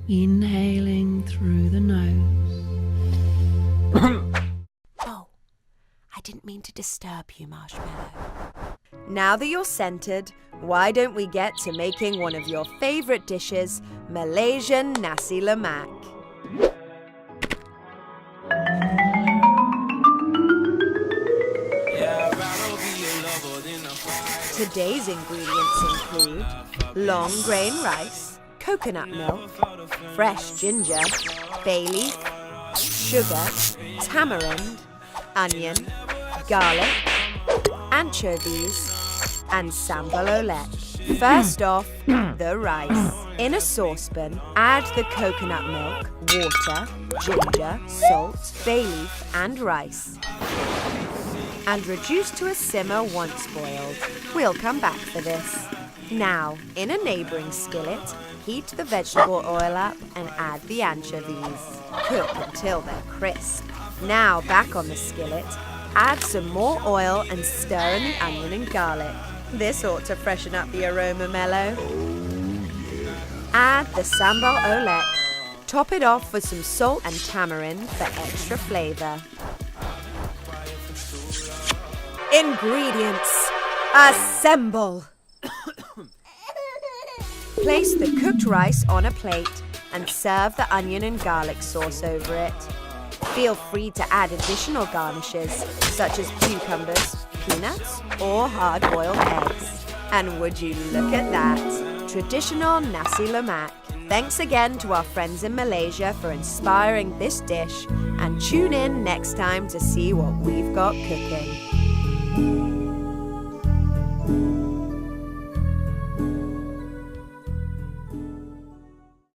Inhaling through the nose. Oh, I didn't mean to disturb you, Marshmello. Now that you're centered, why don't we get to making one of your favorite dishes, Malaysian Nasi Lemak. Today's ingredients include long grain rice, coconut milk, fresh ginger, bay leaf, sugar, tamarind, onion, garlic, anchovies, and sambal oelek. First off, the rice. In a saucepan, add the coconut milk, water, ginger, salt, bay leaf, and rice. And reduce to a simmer once boiled. We'll come back for this. Now, in a neighbouring skillet, heat the vegetable oil up and add the anchovies. Cook until they're crisp. Now, back on the skillet, add some more oil and stir in the onion and garlic. This ought to freshen up the aroma, Mello. Add the sambal oelek. Top it off with some salt and tamarind for extra flavour. Ingredients. Assemble! Place the cooked rice on a plate and serve the onion and garlic sauce over it. Feel free to add additional garnishes such as cucumbers, peanuts, or hard-boiled eggs. And would you look at that? Traditional Nasi Lemak. Thanks again to our friends in Malaysia for inspiring this dish, and tune in next time to see what we've got cooking.